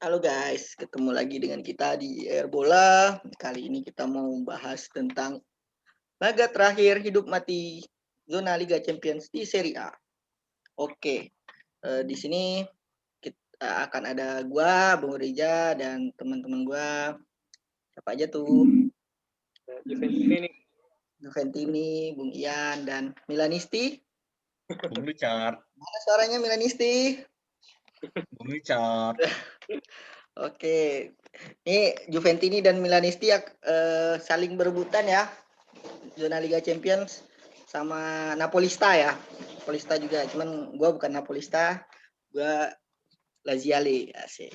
Halo guys, ketemu lagi dengan kita di Air Bola. Kali ini kita mau bahas tentang laga terakhir hidup mati zona Liga Champions di Serie A. Oke, di sini kita akan ada gua, Bung Rija, dan teman-teman gua. Siapa aja tuh? Juventini nih. Juventini, Bung Ian, dan Milanisti. Bung Richard. Mana suaranya Milanisti? Bung Richard. Oke, ini Juventini dan Milanisti saling berebutan ya zona Liga Champions sama Napolista ya. Napolista juga, cuman gue bukan Napolista, gue Laziale asik.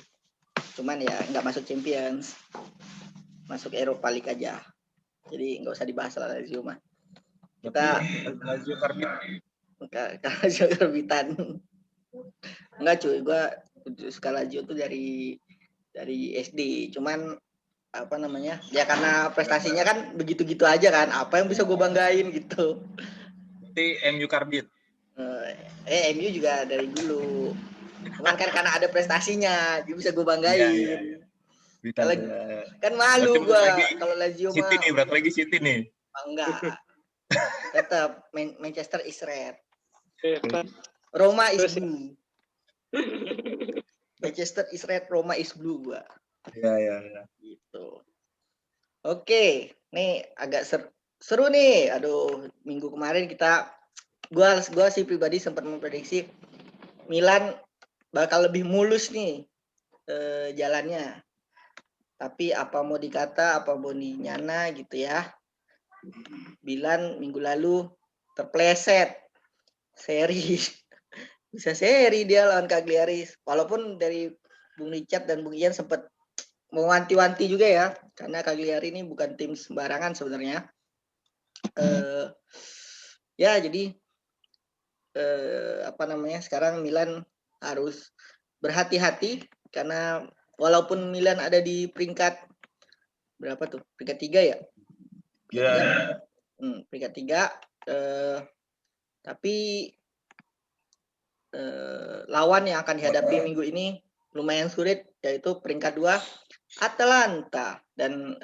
Cuman ya nggak masuk Champions, masuk Eropa League aja. Jadi nggak usah dibahas lah Lazio mah. Kita Lazio Karbit. Lazio Karbitan. Enggak cuy, gue suka Lazio tuh dari SD. Cuman apa namanya? Ya karena prestasinya kan begitu-gitu aja kan. Apa yang bisa gue banggain gitu. Berarti MU Karbit. MU juga dari dulu. Cuman kan karena ada prestasinya, jadi bisa gue banggain. Iya. Kalau kan malu gue kalau Lazio City mah. nih, berat lagi City nih. Enggak. Tetap Manchester is red. Roma is blue. Manchester is red, Roma is blue gua. Iya. Gitu. Oke, nih agak seru nih. Aduh, minggu kemarin gua sih pribadi sempat memprediksi Milan bakal lebih mulus nih jalannya. Tapi apa mau dikata, apa mau dinyana gitu ya. Milan minggu lalu terpleset seri. Bisa seri dia lawan Cagliari. Walaupun dari Bung Richard dan Bung Ian sempat mewanti-wanti juga ya. Karena Cagliari ini bukan tim sembarangan sebenarnya. Ya jadi apa namanya, sekarang Milan harus berhati-hati karena walaupun Milan ada di peringkat berapa tuh? Peringkat 3 ya? Peringkat 3 tapi lawan yang akan dihadapi minggu ini lumayan sulit, yaitu peringkat 2 Atalanta. Dan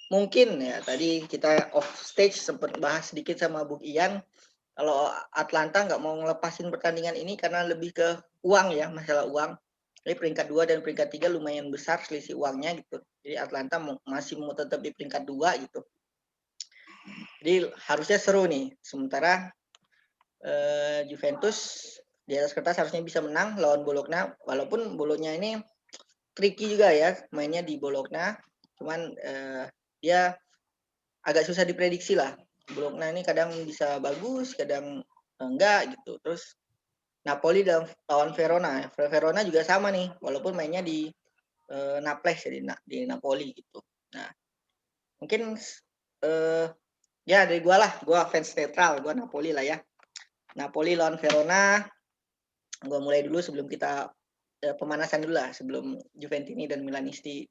mungkin ya tadi kita off stage sempat bahas sedikit sama Bung Ian kalau Atlanta nggak mau ngelepasin pertandingan ini karena lebih ke uang ya, masalah uang. Jadi peringkat 2 dan peringkat 3 lumayan besar selisih uangnya gitu. Jadi Atlanta masih mau tetap di peringkat 2 gitu. Jadi harusnya seru nih. Sementara Juventus di atas kertas harusnya bisa menang lawan Bologna, walaupun Bologna ini tricky juga ya mainnya di Bologna. Cuman dia agak susah diprediksi lah. Bologna ini kadang bisa bagus, kadang enggak gitu. Terus Napoli lawan Verona. Verona juga sama nih, walaupun mainnya di Naples di Napoli gitu. Nah, mungkin ya dari gua fans netral, gua Napoli lah ya. Napoli lawan Verona. Gua mulai dulu sebelum kita pemanasan dulu lah, sebelum Juventini dan Milanisti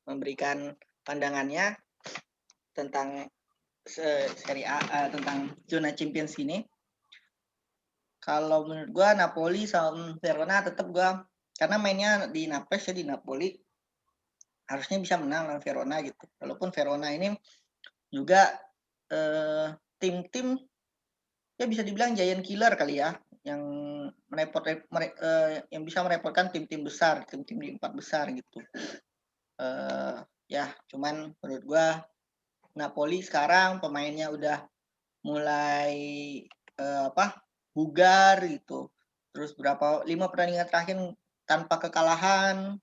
memberikan pandangannya tentang Serie A, tentang zona Champions ini. Kalau menurut gue Napoli sama Verona tetap gue, karena mainnya di Naples ya, di Napoli harusnya bisa menang lawan Verona gitu. Walaupun Verona ini juga tim-tim ya bisa dibilang giant killer kali ya, yang yang bisa merepotkan tim-tim besar, tim-tim di 4 besar gitu. Ya cuman menurut gue Napoli sekarang pemainnya udah mulai bugar gitu. Terus 5 pertandingan terakhir tanpa kekalahan,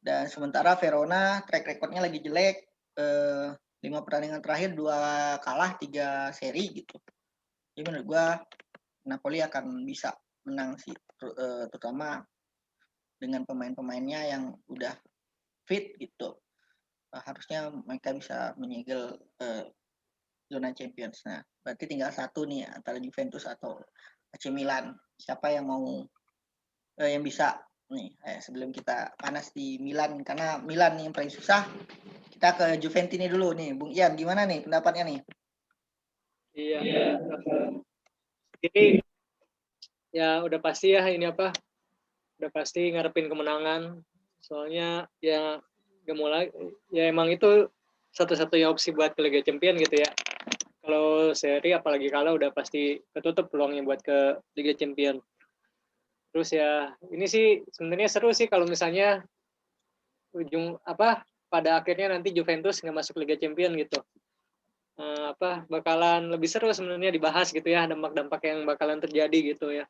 dan sementara Verona track recordnya lagi jelek, 5 pertandingan terakhir 2 kalah 3 seri gitu. Jadi menurut gua Napoli akan bisa menang sih, terutama dengan pemain-pemainnya yang udah fit gitu. Harusnya mereka bisa menyegel zona Champions. Nah, berarti tinggal satu nih antara Juventus atau AC Milan. Siapa yang mau yang bisa nih sebelum kita panas di Milan, karena Milan nih yang paling susah. Kita ke Juventini dulu nih, Bung Ian, gimana nih pendapatnya nih? Iya. Jadi ya udah pasti ya ini apa? Udah pasti ngarepin kemenangan. Soalnya ya gak mau lagi. Ya emang itu satu-satunya opsi buat ke Liga Champion gitu ya. Kalau seri apalagi kalah udah pasti ketutup peluangnya buat ke Liga Champion. Terus ya ini sih sebenarnya seru sih kalau misalnya ujung apa pada akhirnya nanti Juventus nggak masuk Liga Champion gitu. Apa bakalan lebih seru sebenarnya dibahas gitu ya dampak-dampak yang bakalan terjadi gitu ya.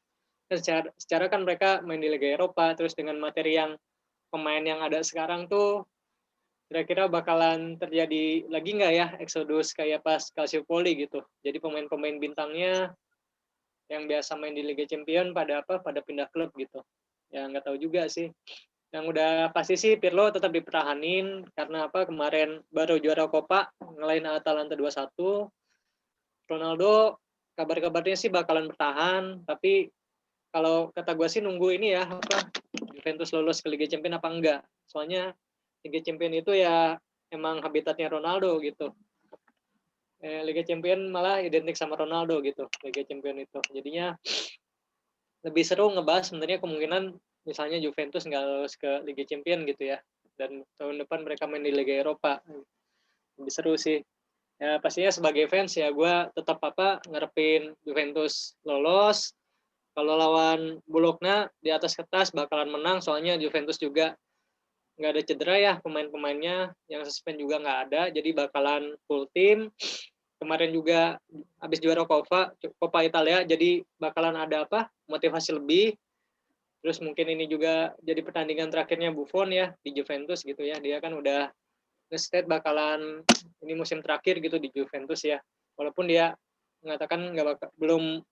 Dan secara kan mereka main di Liga Eropa terus dengan materi yang pemain yang ada sekarang tuh kira-kira bakalan terjadi lagi nggak ya eksodus kayak pas Calciopoli gitu. Jadi pemain-pemain bintangnya yang biasa main di Liga Champion pada pindah klub gitu. Ya nggak tahu juga sih. Yang udah pasti sih Pirlo tetap dipertahanin karena apa kemarin baru juara Copa ngelain Atalanta 2-1. Ronaldo kabar-kabarnya sih bakalan bertahan, tapi kalau kata gue sih nunggu ini ya apa Juventus lolos ke Liga Champions apa enggak. Soalnya Liga Champions itu ya emang habitatnya Ronaldo gitu. Liga Champions malah identik sama Ronaldo gitu, Liga Champions itu. Jadinya lebih seru ngebahas sebenarnya kemungkinan misalnya Juventus nggak lolos ke Liga Champions gitu ya. Dan tahun depan mereka main di Liga Eropa. Lebih seru sih. Ya pastinya sebagai fans ya gue tetap apa ngarepin Juventus lolos. Kalau lawan Bologna di atas kertas bakalan menang soalnya Juventus juga nggak ada cedera ya pemain-pemainnya yang suspend juga nggak ada jadi bakalan full tim. Kemarin juga habis juara Coppa Italia jadi bakalan ada apa motivasi lebih. Terus mungkin ini juga jadi pertandingan terakhirnya Buffon ya di Juventus gitu ya. Dia kan udah nge-state bakalan ini musim terakhir gitu di Juventus ya. Walaupun dia mengatakan belum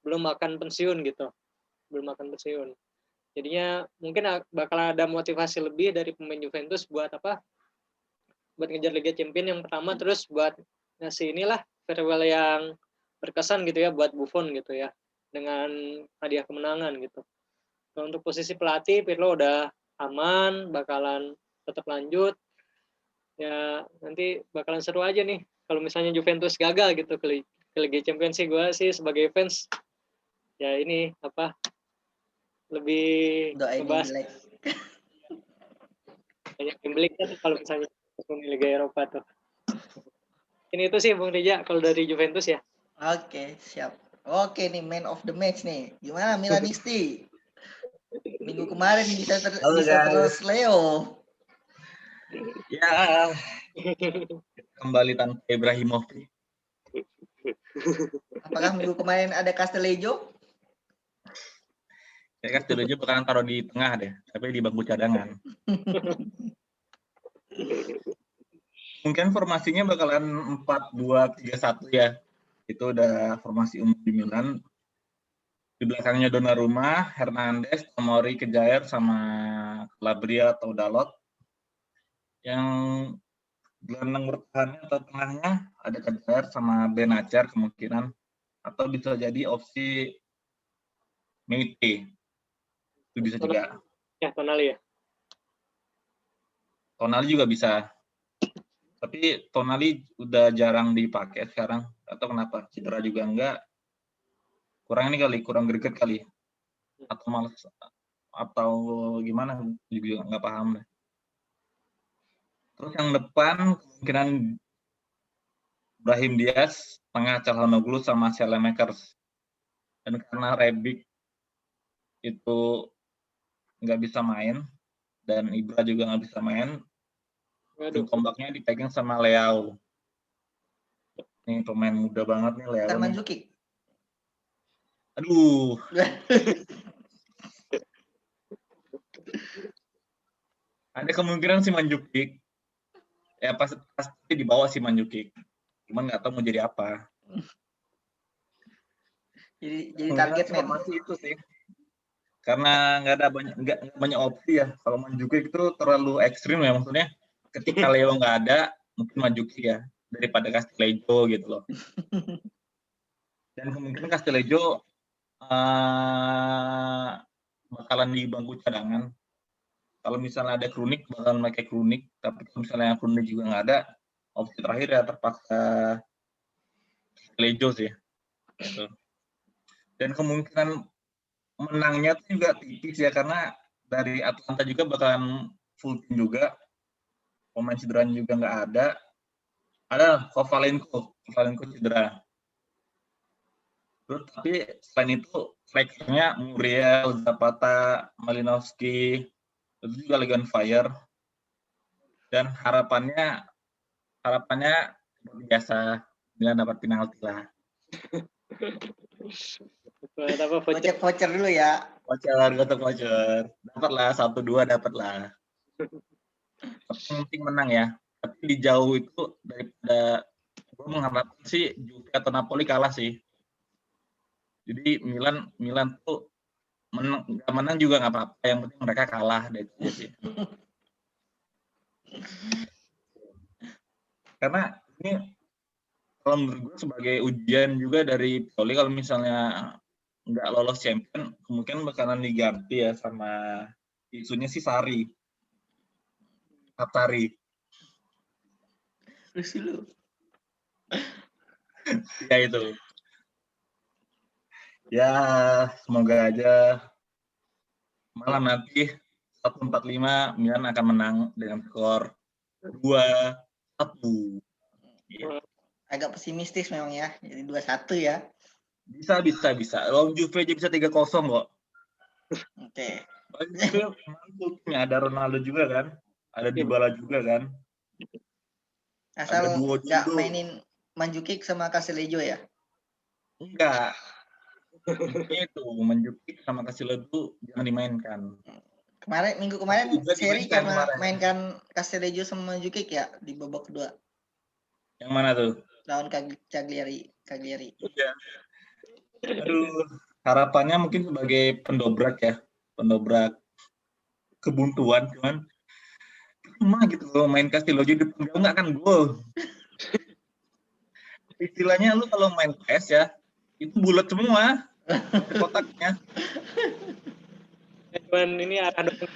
akan pensiun gitu. Belum akan pensiun. Jadinya mungkin bakal ada motivasi lebih dari pemain Juventus buat apa? Buat ngejar Liga Champions yang pertama terus buat ngasih inilah farewell yang berkesan gitu ya buat Buffon gitu ya dengan hadiah kemenangan gitu. Nah, untuk posisi pelatih Pirlo udah aman, bakalan tetap lanjut. Ya nanti bakalan seru aja nih kalau misalnya Juventus gagal gitu ke Liga Champions sih gue sih sebagai fans ya ini apa lebih Doain yang ngebahas jelek. banyak gambling kan kalau misalnya di Liga Eropa tuh. Ini itu sih Bung Rija kalau dari Juventus ya. Oke, siap. Oke nih man of the match nih. Gimana Milanisti? Minggu kemarin Halo bisa terus guys. Leo. Ya, kembali tanpa Ibrahimovic. Apakah minggu kemarin ada Castellejo? Ya kan setuju bakalan taruh di tengah deh, tapi di bangku cadangan. Mungkin formasinya bakalan 4-2-3-1 ya. Itu udah formasi umum di Milan. Di belakangnya Donnarumma, Hernandez, Tomori, Kejair, sama Calabria atau Dalot. Yang gelandang bertahannya atau tengahnya ada Kejair sama Benacer kemungkinan. Atau bisa jadi opsi Meite. Itu bisa juga. Ya Tonali ya. Tonali juga bisa. Tapi Tonali udah jarang dipakai sekarang. Atau kenapa? Cedera juga enggak. Kurang greget kali. Atau malas atau gimana juga nggak paham deh. Terus yang depan kemungkinan Brahim Diaz, tengah Calhanoglu sama Selemakers. Dan karena Rebic itu nggak bisa main dan Ibra juga nggak bisa main, Waduh. tombaknya dipegang sama Leao. Ini pemain muda banget nih Leao. Bukan Mandzukic. Aduh. Ada kemungkinan si Mandzukic. Ya pasti di bawah si Mandzukic. Cuman nggak tahu mau jadi apa. jadi target man. Informasi itu sih. Karena nggak banyak opsi ya. Kalau Mandzukic itu terlalu ekstrim ya, maksudnya ketika Leo nggak ada, mungkin Mandzukic ya daripada Castillejo gitu loh. Dan kemungkinan Castillejo bakalan di bangku cadangan. Kalau misalnya ada Krunic, bakalan pakai Krunic. Tapi kalau misalnya Krunic juga nggak ada, opsi terakhir ya terpaksa Castillejo sih. Gitu. Dan kemungkinan menangnya tuh juga tipis ya, karena dari Atlanta juga bakalan full tim juga. Pemain cederanya juga nggak ada. Ada Kovalenko cedera. Terus tapi selain itu strikernya Muriel, Zapata, Malinowski itu juga lagi on fire. Dan harapannya seperti biasa Milan dapat penalti lah. Buat apa voucher? Voucher dulu ya. Voucher. Dapatlah 1-2 dapatlah. Tapi yang penting menang ya. Tapi di jauh itu daripada gue mengharapkan sih Juve atau Napoli kalah sih. Jadi Milan tuh menang juga nggak apa-apa, yang penting mereka kalah deh itu aja sih. Karena ini kalau menurut gue sebagai ujian juga dari Pioli, kalau misalnya nggak lolos champion, kemungkinan bakalan diganti ya sama isunya si Sarri. Terus dulu. Ya itu. Ya semoga aja malam nanti 1-4-5 Milan akan menang dengan skor 2-1. Agak pesimistis memang ya. Jadi 2-1 ya. Bisa. Lawan Juve aja bisa 3-0 kok. Oke. Juve ada Ronaldo juga kan. Ada Dybala juga kan. Asal duo nggak dulu. mainin Mandzukic sama Castelletto ya. Enggak. Itu Mandzukic sama Castelletto jangan dimainkan. Minggu kemarin seri karena kemarin. mainkan Castelletto sama Mandzukic ya di babak kedua. Yang mana tuh? Lawan Cagliari. Iya. Aduh, harapannya mungkin sebagai pendobrak kebuntuan, cuman cuma gitu loh, main Castillo jadi nggak akan gol. Istilahnya lu kalau main PS ya, itu bulat semua kotaknya. Cuman ini arah doang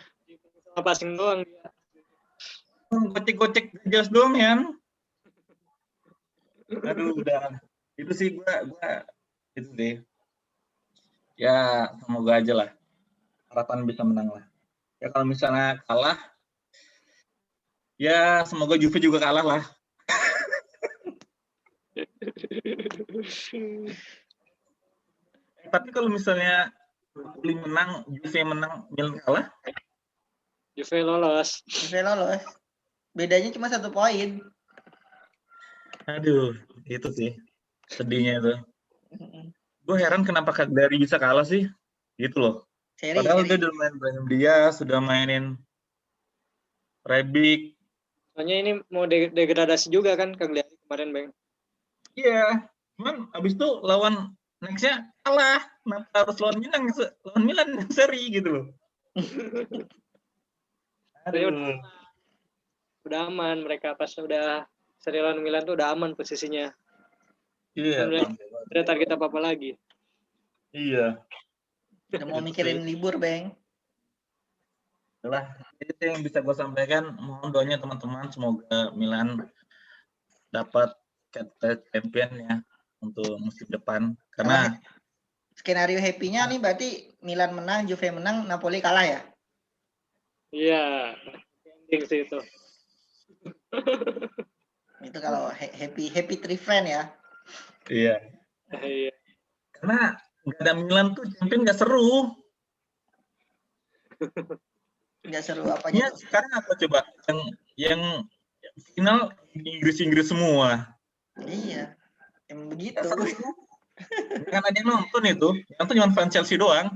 sama passing doang dia. Gocek jelas doang ya. Aduh, udah. Itu sih gua itu deh. Ya, semoga aja lah. Harapan bisa menang lah. Ya kalau misalnya kalah, ya semoga Juve juga kalah lah. Tapi kalau misalnya Napoli menang, Juve menang, Milan kalah? Juve lolos. Bedanya cuma 1 poin. Aduh, itu sih sedihnya itu. Gue heran kenapa Cagliari bisa kalah sih, gitu loh. Padahal dia udah main Brahim Diaz, sudah mainin Rebic. Soalnya ini mau degradasi juga kan Cagliari kemarin, Bang. Iya, cuman abis itu lawan next-nya kalah. Kenapa harus lawan Milan seri gitu loh. Aduh. Udah aman mereka pas udah seri lawan Milan tuh udah aman posisinya. Iya. Udah target apa lagi. Iya. Udah mau mikirin libur, Bang. Itulah itu yang bisa gue sampaikan. Mohon doanya teman-teman, semoga Milan dapat champion ya untuk musim depan. Karena skenario happy-nya nih berarti Milan menang, Juve menang, Napoli kalah ya? Iya, ending sih itu. Itu kalau happy three friend ya. Iya. Iya. Karena nggak ada Milan tuh champion nggak seru. Nggak seru apanya tuh? Sekarang apa coba yang final Inggris semua. Iya, emang begitu. Kan ada yang nonton itu, yang tuh cuma fan Chelsea doang.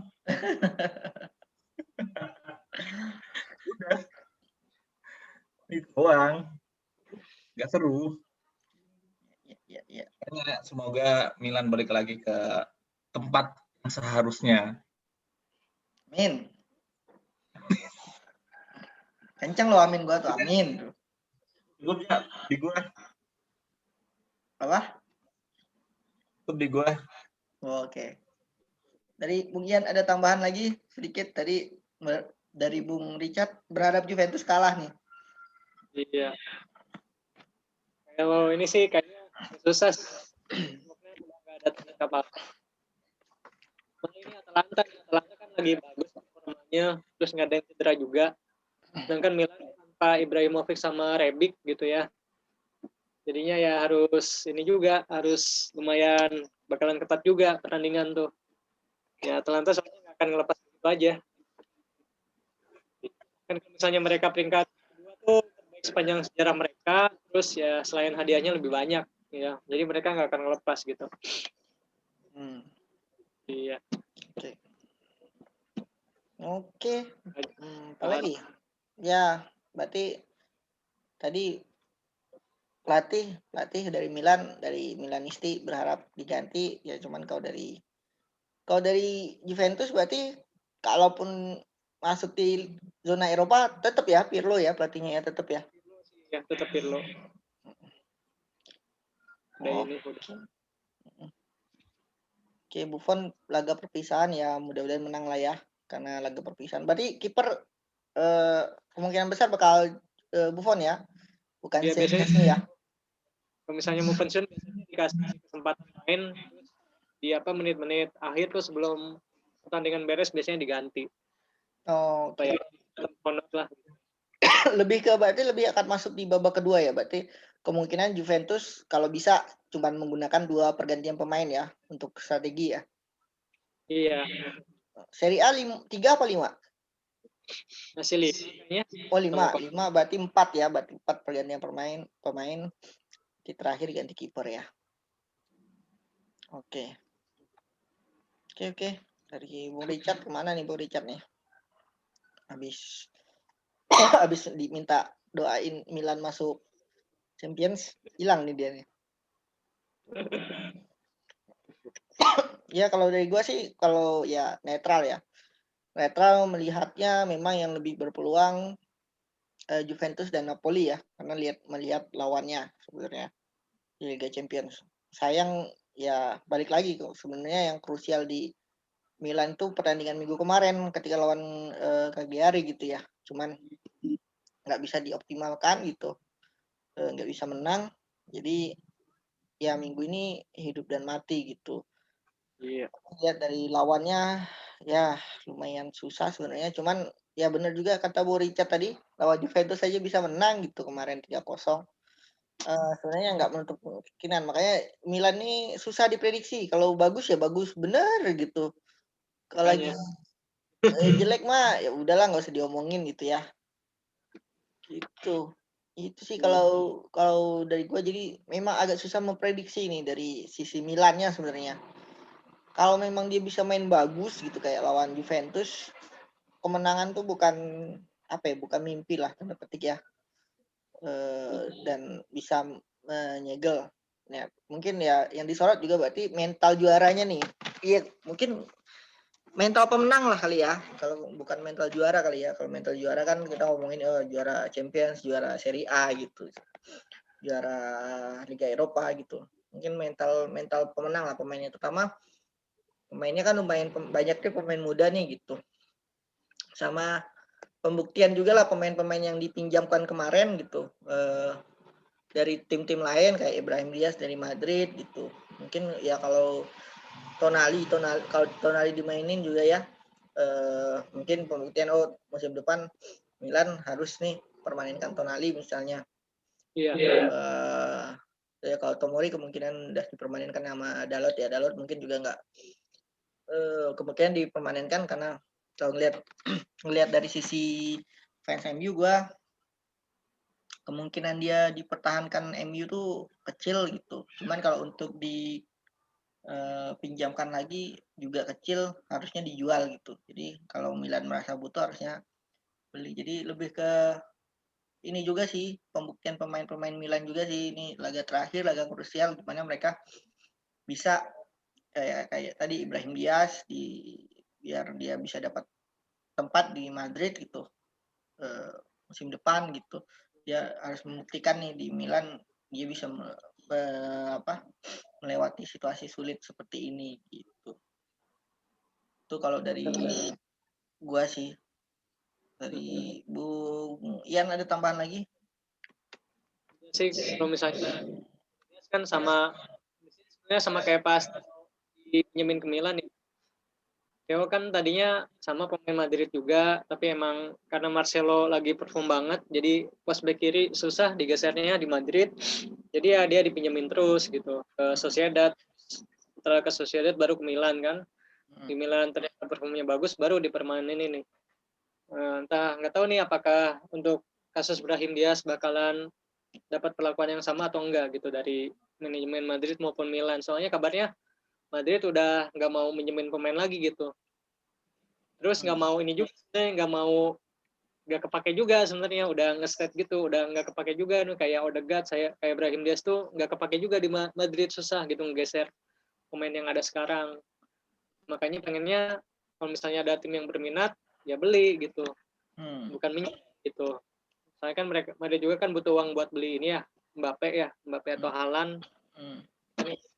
Udah, itu doang, nggak seru. Ya. Semoga Milan balik lagi ke tempat yang seharusnya. Amin. Kenceng lo amin gua tuh, amin. Di gua. Apa? Di gua. Oke. Dari Bung Ian ada tambahan lagi sedikit tadi dari Bung Richard, berharap Juventus kalah nih. Iya. Kalau ini sih kayaknya susah. Udah nggak ada tanda apa. Ini Atalanta kan lagi bagus performanya, terus nggak ada yang cedera juga. Sedangkan Milan tanpa Ibrahimovic sama Rebic gitu ya. Jadinya ya harus ini juga, harus lumayan bakalan ketat juga pertandingan tuh. Ya Atalanta soalnya nggak akan ngelepas itu aja. Kan kalau misalnya mereka peringkat 2 tuh terbaik sepanjang sejarah mereka, terus ya selain hadiahnya lebih banyak ya. Jadi mereka nggak akan ngelepas gitu. Iya. Oke. Apa lagi? Ya, berarti tadi pelatih dari Milanisti berharap diganti ya, cuman kalau dari Juventus berarti kalaupun masuk di zona Eropa tetap ya Pirlo ya pelatihnya ya, tetap ya. Ya tetap Pirlo. Oke, Buffon laga perpisahan ya, mudah-mudahan menang lah ya karena laga perpisahan. Berarti kiper kemungkinan besar bakal Buffon ya, bukan ya, Szczęsny ya. Kalau misalnya mau pensiun biasanya dikasih kesempatan main terus di menit-menit akhir tuh sebelum pertandingan beres biasanya diganti. Oh, supaya honor lah. berarti lebih akan masuk di babak kedua ya, berarti kemungkinan Juventus kalau bisa cuma menggunakan 2 pergantian pemain ya untuk strategi ya. Iya. Serie A 3 apa 5? Masih 5 kayaknya. Oh 5 berarti 4 ya, berarti 4 pergantian pemain di terakhir ganti kiper ya. Oke. Dari Bung Richard kemana nih Bung Richard nih? Habis diminta doain Milan masuk Champions, hilang nih dia nih. Ya kalau dari gua sih kalau ya netral ya. Netral melihatnya memang yang lebih berpeluang Juventus dan Napoli ya, karena melihat lawannya sebenarnya di Liga Champions. Sayang ya balik lagi kok, sebenarnya yang krusial di Milan tuh pertandingan minggu kemarin ketika lawan Cagliari gitu ya. Cuman nggak bisa dioptimalkan gitu, nggak bisa menang. Jadi ya minggu ini hidup dan mati gitu. Iya. Lihat dari lawannya ya lumayan susah sebenarnya, cuman ya benar juga kata Bu Richard tadi, lawan Juventus saja bisa menang gitu kemarin 3-0. Sebenarnya nggak menutup kemungkinan, makanya Milan ini susah diprediksi. Kalau bagus ya bagus bener gitu. Kalau lagi jelek mah ya udahlah nggak usah diomongin gitu ya. Gitu. Itu sih kalau dari gua, jadi memang agak susah memprediksi nih dari sisi Milannya sebenarnya. Kalau memang dia bisa main bagus gitu kayak lawan Juventus, kemenangan tuh bukan bukan mimpi lah tanda petik ya. Dan bisa menyegel. Ya, mungkin ya yang disorot juga berarti mental juaranya nih. Iya, mungkin mental pemenang lah kali ya. Kalau bukan mental juara kali ya. Kalau mental juara kan kita ngomongin juara Champions, juara Serie A gitu. Juara Liga Eropa gitu. Mungkin mental pemenang lah pemainnya, terutama pemainnya kan lumayan banyak tuh pemain muda nih gitu. Sama pembuktian juga lah pemain-pemain yang dipinjamkan kemarin gitu. Dari tim-tim lain kayak Ibrahim Diaz dari Madrid gitu. Mungkin ya kalau kalau Tonali dimainin juga ya, mungkin pembuktian musim depan Milan harus nih permainkan Tonali misalnya. Iya. Ya kalau Tomori kemungkinan udah dipermanenkan sama Dalot ya. Dalot mungkin juga nggak kemungkinan dipermanenkan karena kalau ngelihat dari sisi fans MU gua, kemungkinan dia dipertahankan MU tuh kecil gitu. Cuman kalau untuk pinjamkan lagi juga kecil, harusnya dijual gitu. Jadi kalau Milan merasa butuh harusnya beli. Jadi lebih ke ini juga sih, pembuktian pemain-pemain Milan juga sih, ini laga terakhir, laga krusial gimana mereka bisa kayak tadi Ibrahim Diaz biar dia bisa dapat tempat di Madrid gitu musim depan gitu. Dia harus membuktikan nih di Milan dia bisa melewati situasi sulit seperti ini gitu. Itu kalau dari gua sih. Dari Bung Ian ada tambahan lagi? Sih kalau misalnya kan sama kayak pas dipinjemin ke Milan nih. Theo kan tadinya sama pemain Madrid juga, tapi emang karena Marcelo lagi perform banget, jadi pas back kiri susah digesernya di Madrid. Jadi ya dia dipinjemin terus gitu ke Sociedad. Setelah ke Sociedad baru ke Milan kan. Di Milan ternyata performanya bagus, baru dipermainin ini. Entah nggak tahu nih apakah untuk kasus Brahim Diaz bakalan dapat perlakuan yang sama atau enggak gitu dari manajemen Madrid maupun Milan. Soalnya kabarnya Madrid udah nggak mau minjemin pemain lagi gitu. Terus nggak mau ini juga, nggak kepake juga sebenarnya, udah nge-state gitu, udah nggak kepake juga nih kayak Odegaard, kayak Brahim Diaz tuh nggak kepake juga di Madrid, susah gitu ngegeser pemain yang ada sekarang. Makanya pengennya kalau misalnya ada tim yang berminat ya beli gitu, bukan minjem gitu. Soalnya kan Madrid juga kan butuh uang buat beli ini ya, Mbappe atau Haaland.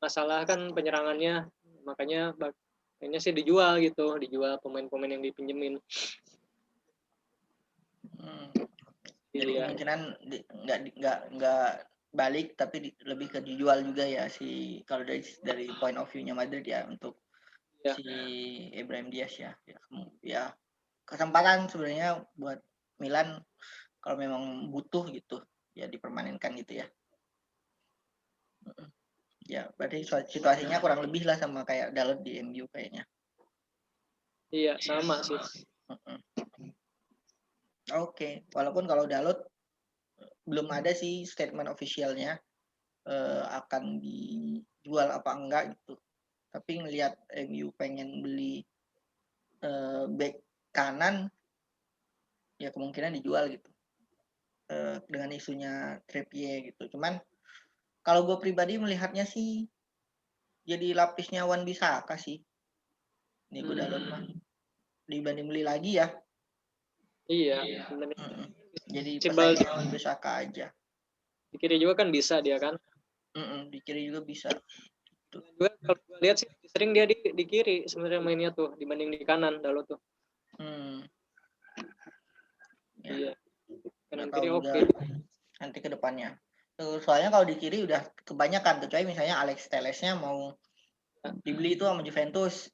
Masalah kan penyerangannya, makanya kayaknya sih dijual pemain-pemain yang dipinjemin. Jadi Iya. kemungkinan nggak balik, tapi lebih ke dijual juga ya kalau dari point of view-nya Madrid ya untuk si Ibrahim Diaz ya. Ya kesempatan sebenarnya buat Milan kalau memang butuh gitu ya dipermanenkan gitu ya. Ya berarti situasinya kurang lebih lah sama kayak Dalot di MU kayaknya. Iya sama sih. Oke, walaupun kalau Dalot belum ada sih statement officialnya akan dijual apa enggak gitu. Tapi ngelihat MU pengen beli back kanan, ya kemungkinan dijual gitu. Dengan isunya Trippier gitu. Cuman kalau gue pribadi melihatnya sih jadi lapisnya Wan-Bissaka sih. Ini gue Dalot mah. Dibanding beli lagi ya. Iya. Jadi persaingan Wan-Bissaka aja. Di kiri juga kan bisa dia kan. Di kiri juga bisa. Juga kalau gue lihat sih sering dia di kiri sebenarnya mainnya tuh dibanding di kanan Dalot tuh. Ya. Iya. Kanan Tahu kiri juga nanti ke depannya. Soalnya kalau di kiri udah kebanyakan, kecuali misalnya Alex Telles-nya mau dibeli itu sama Juventus.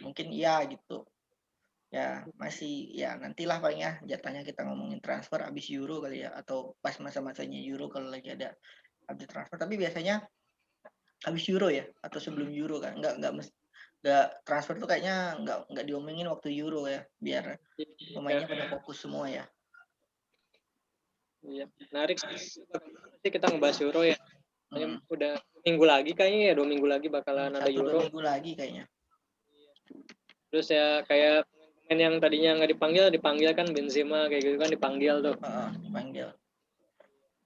Mungkin iya gitu. Ya masih ya nantilah paling ya jatahnya kita ngomongin transfer abis Euro kali ya, atau pas masa-masanya Euro kalau lagi ada update transfer. Tapi biasanya habis Euro ya atau sebelum Euro kan, nggak transfer tuh kayaknya nggak diomongin waktu Euro ya, biar pemainnya pada fokus semua ya. Iya, menarik sih. Nanti kita ngebahas Euro ya. Udah minggu lagi kayaknya ya, 2 minggu lagi bakalan ada Euro. 1-2 minggu lagi kayaknya. Terus ya kayak pemain yang tadinya nggak dipanggil kan, Benzema kayak gitu kan dipanggil tuh. Dipanggil.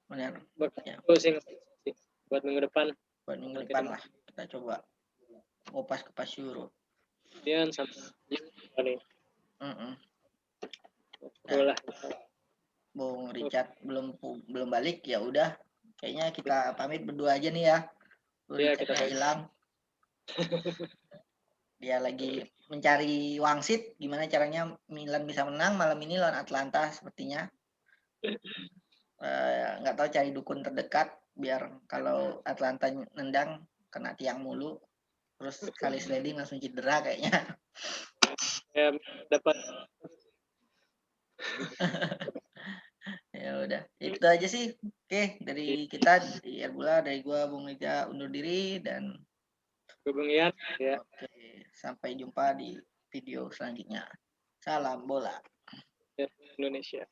Benar. Closing buat minggu depan. Buat minggu depan lah kita coba kupas Euro. Kemudian sampai nih. Nah, Bung Richard belum balik, ya udah kayaknya kita pamit berdua aja nih ya. Iya, kita hilang. Dia lagi mencari wangsit gimana caranya Milan bisa menang malam ini lawan Atlanta sepertinya. Nggak tahu cari dukun terdekat biar kalau Atlanta nendang kena tiang mulu, terus sekali sliding langsung cedera kayaknya. Ya, dapat. Ya udah, itu aja sih. Oke, dari kita di Erbula, dari gua Bung Liga undur diri dan Bung Ian ya. Oke, sampai jumpa di video selanjutnya. Salam bola Indonesia.